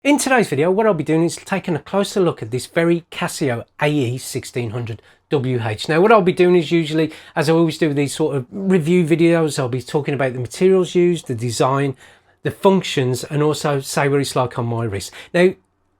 In today's video, what I'll be doing is taking a closer look at this very Casio AE-1600H. Now, what I'll be doing is usually, as I always do with these sort of review videos, I'll be talking about the materials used, the design, the functions, and also say what it's like on my wrist. Now,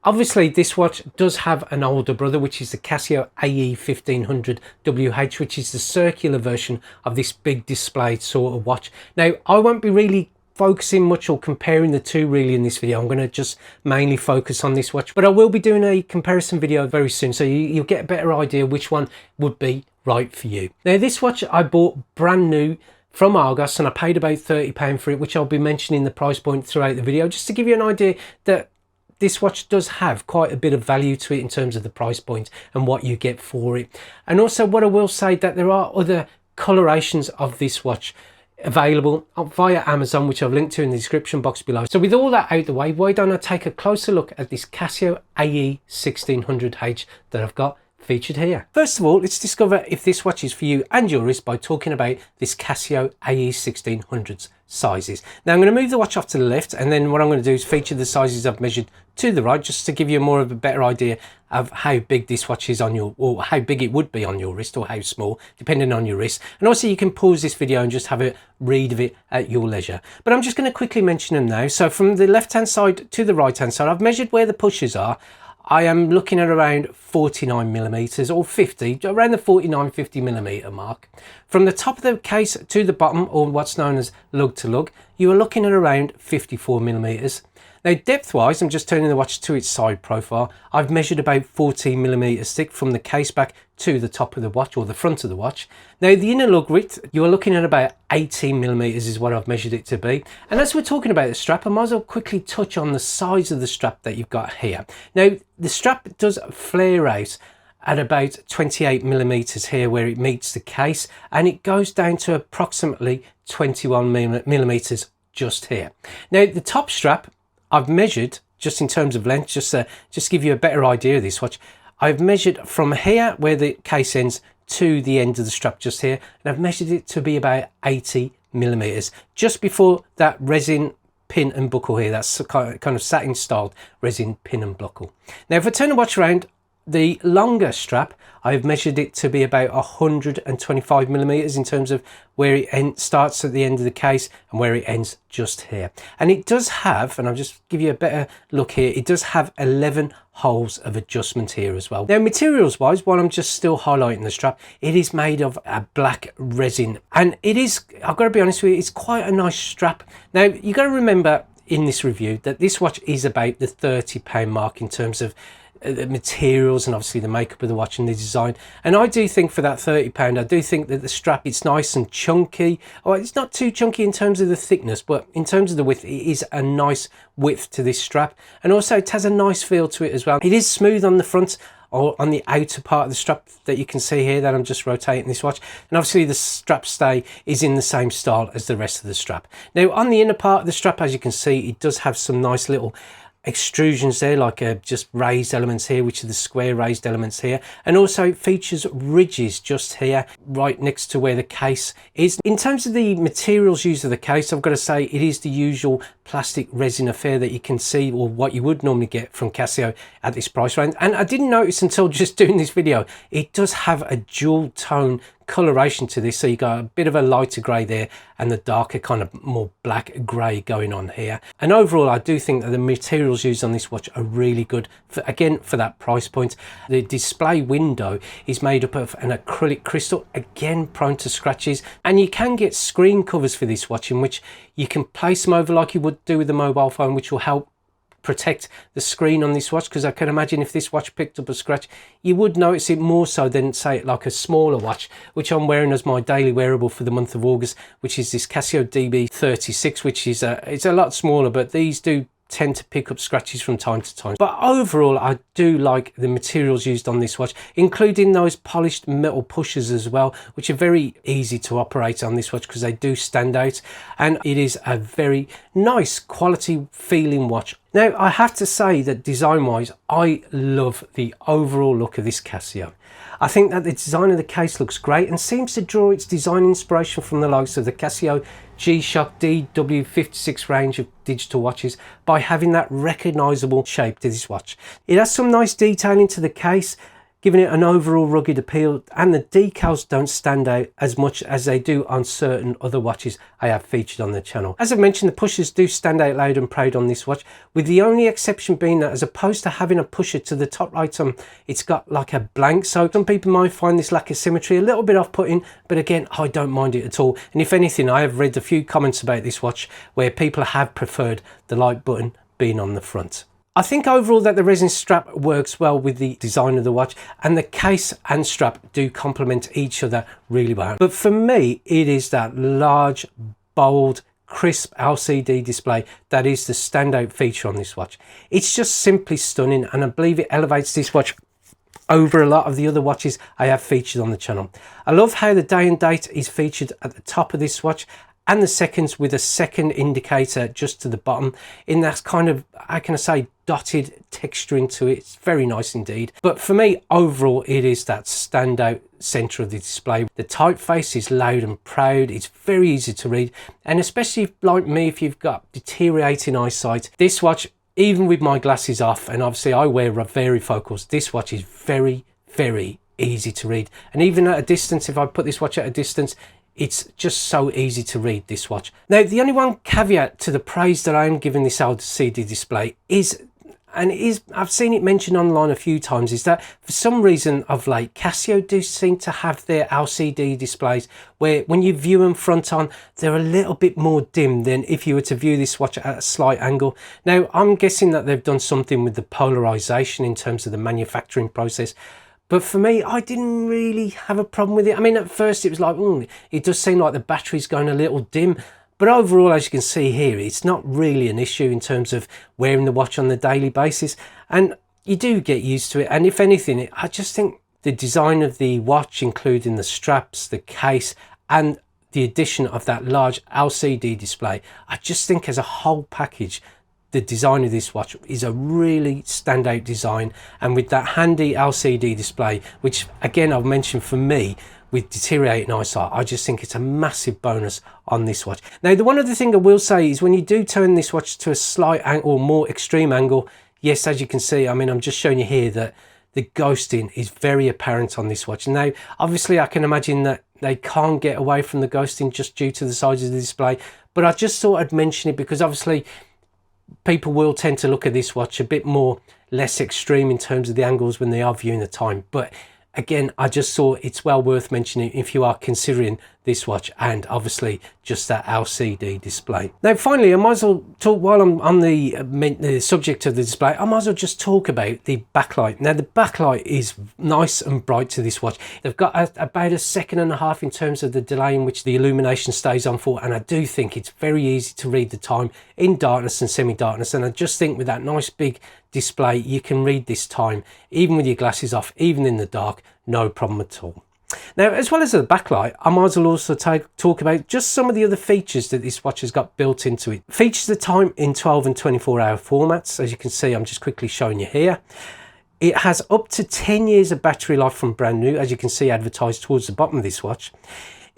obviously, this watch does have an older brother, which is the Casio AE-1500H, which is the circular version of this big display sort of watch. Now, I won't be really focusing much or comparing the two really in this video. I'm going to just mainly focus on this watch, but I will be doing a comparison video very soon, so you'll get a better idea which one would be right for you. Now, this watch I bought brand new from Argos, and I paid about £30 for it, which I'll be mentioning the price point throughout the video, just to give you an idea that this watch does have quite a bit of value to it in terms of the price point and what you get for it. And also, what I will say, that there are other colorations of this watch available via Amazon, which I've linked to in the description box below. So with all that out the way, why don't I take a closer look at this Casio AE-1600H that I've got featured here. First of all, let's discover if this watch is for you and your wrist by talking about this Casio AE-1600's sizes. Now, I'm going to move the watch off to the left, and then what I'm going to do is feature the sizes I've measured to the right, just to give you more of a better idea of how big this watch is on your, or how big it would be on your wrist, or how small, depending on your wrist. And also, you can pause this video and just have a read of it at your leisure. But I'm just going to quickly mention them now. So from the left hand side to the right hand side, I've measured where the pushes are. I am looking at around 49mm or 50, around the 49-50mm mark. From the top of the case to the bottom, or what's known as lug to lug, you are looking at around 54mm. Now, depth wise, I'm just turning the watch to its side profile. I've measured about 14mm thick from the case back to the top of the watch, or the front of the watch. Now, the inner lug width, you're looking at about 18mm is what I've measured it to be. And as we're talking about the strap, I might as well quickly touch on the size of the strap that you've got here. Now, the strap does flare out at about 28mm here where it meets the case, and it goes down to approximately 21mm just here. Now, the top strap I've measured, just in terms of length, just give you a better idea of this watch. I've measured from here where the case ends to the end of the strap just here, and I've measured it to be about 80mm, just before that resin pin and buckle here. That's kind of satin styled resin pin and buckle. Now, if I turn the watch around, the longer strap, I've measured it to be about 125mm in terms of where it starts at the end of the case and where it ends just here. And it does have, and I'll just give you a better look here, it does have 11 holes of adjustment here as well. Now, materials wise, while I'm just still highlighting the strap, it is made of a black resin, and it is, I've got to be honest with you, it's quite a nice strap. Now, you got to remember in this review that this watch is about the £30 mark in terms of the materials and obviously the makeup of the watch and the design. And I do think for that £30, I do think that the strap, it's nice and chunky. Oh, it's not too chunky in terms of the thickness, but in terms of the width, it is a nice width to this strap. And also, it has a nice feel to it as well. It is smooth on the front, or on the outer part of the strap that you can see here that I'm just rotating this watch. And obviously the strap stay is in the same style as the rest of the strap. Now, on the inner part of the strap, as you can see, it does have some nice little extrusions there, like just raised elements here, which are the square raised elements here, and also it features ridges just here right next to where the case is. In terms of the materials used of the case, I've got to say it is the usual plastic resin affair that you can see, or what you would normally get from Casio at this price range. And I didn't notice until just doing this video, it does have a dual tone coloration to this, so you got a bit of a lighter grey there and the darker kind of more black grey going on here. And overall, I do think that the materials used on this watch are really good for, again, for that price point. The display window is made up of an acrylic crystal, again prone to scratches, and you can get screen covers for this watch in which you can place them over like you would do with a mobile phone, which will help protect the screen on this watch, because I can imagine if this watch picked up a scratch, you would notice it more so than, say, like a smaller watch, which I'm wearing as my daily wearable for the month of August, which is this Casio DB36, which is it's a lot smaller, but these do tend to pick up scratches from time to time. But overall, I do like the materials used on this watch, including those polished metal pushers as well, which are very easy to operate on this watch because they do stand out, and it is a very nice quality feeling watch Now, I have to say that design-wise, I love the overall look of this Casio. I think that the design of the case looks great and seems to draw its design inspiration from the likes of the Casio G-Shock DW56 range of digital watches by having that recognisable shape to this watch. It has some nice detailing to the case, giving it an overall rugged appeal, and the decals don't stand out as much as they do on certain other watches I have featured on the channel. As I've mentioned, the pushers do stand out loud and proud on this watch, with the only exception being that as opposed to having a pusher to the top right it's got like a blank. So some people might find this lack of symmetry a little bit off-putting, but again, I don't mind it at all. And if anything, I have read a few comments about this watch where people have preferred the like button being on the front. I think overall that the resin strap works well with the design of the watch, and the case and strap do complement each other really well. But for me, it is that large, bold, crisp LCD display that is the standout feature on this watch. It's just simply stunning, and I believe it elevates this watch over a lot of the other watches I have featured on the channel. I love how the day and date is featured at the top of this watch, and the seconds with a second indicator just to the bottom in that kind of, how can I say, dotted texture into it. It's very nice indeed. But for me, overall, it is that standout center of the display. The typeface is loud and proud. It's very easy to read, and especially like me, if you've got deteriorating eyesight, this watch, even with my glasses off, and obviously I wear varifocals, this watch is very, very easy to read. And even at a distance, if I put this watch at a distance, it's just so easy to read this watch. Now, the only one caveat to the praise that I'm giving this LCD display is, I've seen it mentioned online a few times, is that for some reason of late, Casio do seem to have their LCD displays where when you view them front on, they're a little bit more dim than if you were to view this watch at a slight angle. Now, I'm guessing that they've done something with the polarization in terms of the manufacturing process. But for me, I didn't really have a problem with it. I mean, at first it was like, it does seem like the battery's going a little dim. But overall, as you can see here, it's not really an issue in terms of wearing the watch on the daily basis. And you do get used to it. And if anything, I just think the design of the watch, including the straps, the case, and the addition of that large LCD display, I just think as a whole package, the design of this watch is a really standout design. And with that handy LCD display, which again I've mentioned, for me with deteriorating eyesight, I just think it's a massive bonus on this watch. Now, the one other thing I will say is when you do turn this watch to a slight angle or more extreme angle, yes, as you can see, I mean, I'm just showing you here that the ghosting is very apparent on this watch. Now, obviously I can imagine that they can't get away from the ghosting just due to the size of the display, but I just thought I'd mention it because obviously people will tend to look at this watch a bit more less extreme in terms of the angles when they are viewing the time. But again, I just thought it's well worth mentioning if you are considering this watch, and obviously just that LCD display. Now, finally, I might as well talk, while I'm on the subject of the display, I might as well just talk about the backlight. Now, the backlight is nice and bright to this watch. They've got about a second and a half in terms of the delay in which the illumination stays on for, and I do think it's very easy to read the time in darkness and semi-darkness. And I just think with that nice big display, you can read this time even with your glasses off, even in the dark, no problem at all. Now, as well as the backlight, I might as well also talk about just some of the other features that this watch has got built into it. Features the time in 12 and 24-hour formats. As you can see, I'm just quickly showing you here. It has up to 10 years of battery life from brand new, as you can see advertised towards the bottom of this watch.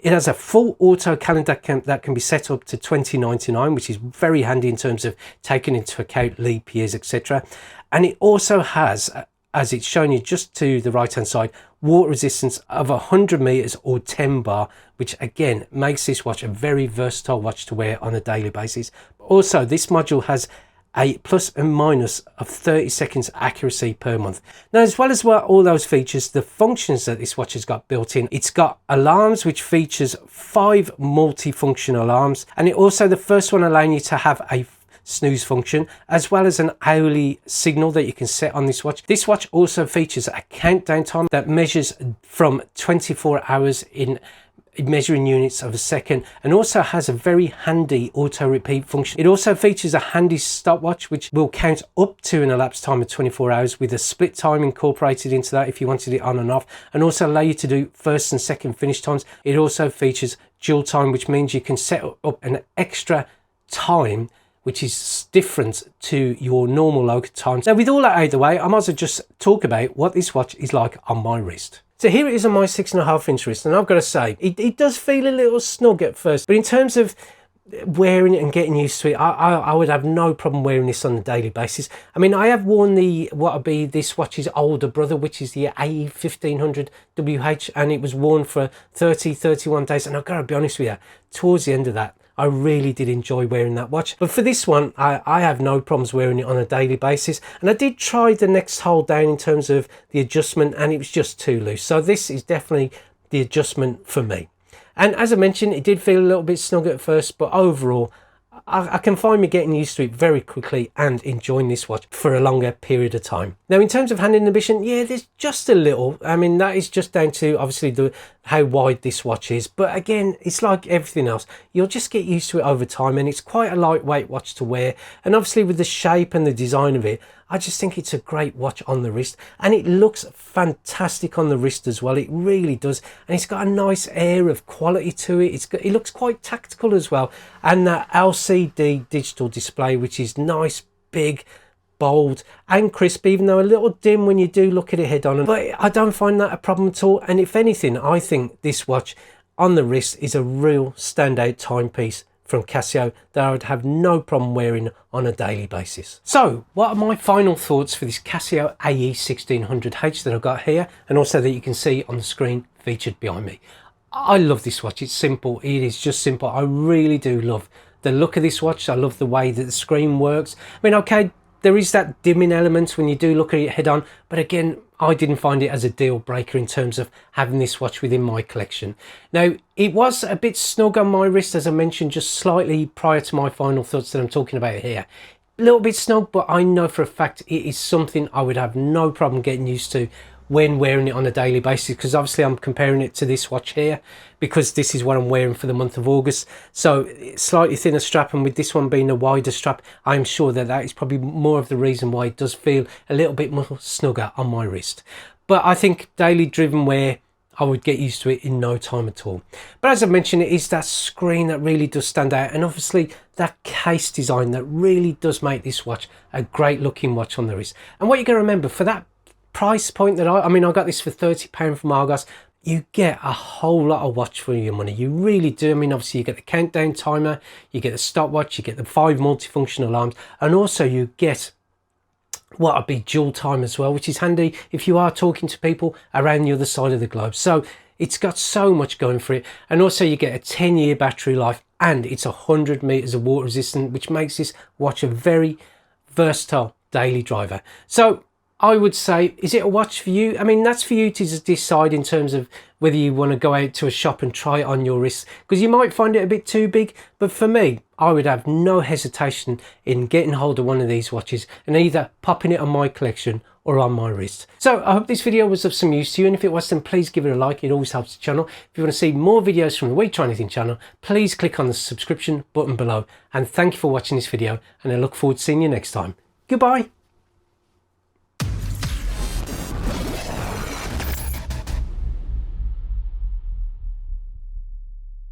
It has a full auto calendar that can be set up to 2099, which is very handy in terms of taking into account leap years, etc. And it also has, as it's shown you just to the right hand side, water resistance of 100 meters or 10 bar, which again makes this watch a very versatile watch to wear on a daily basis. Also, this module has a plus and minus of 30 seconds accuracy per month. Now, as well as all those features, the functions that this watch has got built in, it's got alarms, which features 5 multi-function alarms, and it also, the first one allowing you to have a snooze function, as well as an hourly signal that you can set on this watch. This watch also features a countdown time that measures from 24 hours in measuring units of a second, and also has a very handy auto repeat function. It also features a handy stopwatch which will count up to an elapsed time of 24 hours with a split time incorporated into that if you wanted it on and off, and also allow you to do first and second finish times. It also features dual time, which means you can set up an extra time which is different to your normal local times. Now with all that out of the way, I might as well just talk about what this watch is like on my wrist. So here it is on my 6.5-inch wrist, and I've got to say, it does feel a little snug at first, but in terms of wearing it and getting used to it, I would have no problem wearing this on a daily basis. I mean, I have worn what would be this watch's older brother, which is the AE-1600H, and it was worn for 31 days, and I've got to be honest with you, towards the end of that, I really did enjoy wearing that watch. But for this one, I have no problems wearing it on a daily basis. And I did try the next hole down in terms of the adjustment, and it was just too loose. So this is definitely the adjustment for me. And as I mentioned, it did feel a little bit snug at first, but overall, I can find me getting used to it very quickly and enjoying this watch for a longer period of time. Now, in terms of hand inhibition, yeah, there's just a little. I mean, that is just down to obviously how wide this watch is. But again, it's like everything else. You'll just get used to it over time, and it's quite a lightweight watch to wear. And obviously with the shape and the design of it, I just think it's a great watch on the wrist, and it looks fantastic on the wrist as well. It really does, and it's got a nice air of quality to it. It looks quite tactical as well, and that LCD digital display, which is nice, big, bold and crisp, even though a little dim when you do look at it head on. But I don't find that a problem at all, and if anything, I think this watch on the wrist is a real standout timepiece from Casio that I would have no problem wearing on a daily basis. So what are my final thoughts for this Casio AE-1600H that I've got here, and also that you can see on the screen featured behind me? I love this watch. It's simple. It is just simple. I really do love the look of this watch. I love the way that the screen works. I mean, okay, there is that dimming element when you do look at it head on, but again, I didn't find it as a deal breaker in terms of having this watch within my collection. Now, it was a bit snug on my wrist, as I mentioned just slightly prior to my final thoughts that I'm talking about here. A little bit snug, but I know for a fact it is something I would have no problem getting used to when wearing it on a daily basis, because obviously I'm comparing it to this watch here because this is what I'm wearing for the month of August. So slightly thinner strap, and with this one being a wider strap, I'm sure that that is probably more of the reason why it does feel a little bit more snugger on my wrist. But I think daily driven wear, I would get used to it in no time at all. But as I mentioned, it is that screen that really does stand out, and obviously that case design that really does make this watch a great looking watch on the wrist. And what you're going to remember, for that price point that I mean, I got this for £30 from Argos, you get a whole lot of watch for your money. You really do. I mean, obviously you get the countdown timer, you get the stopwatch, you get the 5 multifunction alarms, and also you get what would be dual time as well, which is handy if you are talking to people around the other side of the globe. So it's got so much going for it, and also you get a 10-year battery life, and it's 100 meters of water resistant, which makes this watch a very versatile daily driver. So I would say, is it a watch for you? I mean, that's for you to decide in terms of whether you want to go out to a shop and try it on your wrist, because you might find it a bit too big. But for me, I would have no hesitation in getting hold of one of these watches and either popping it on my collection or on my wrist. So I hope this video was of some use to you, and if it was, then please give it a like. It always helps the channel. If you want to see more videos from the We Try Anything channel, please click on the subscription button below. And thank you for watching this video, and I look forward to seeing you next time. Goodbye.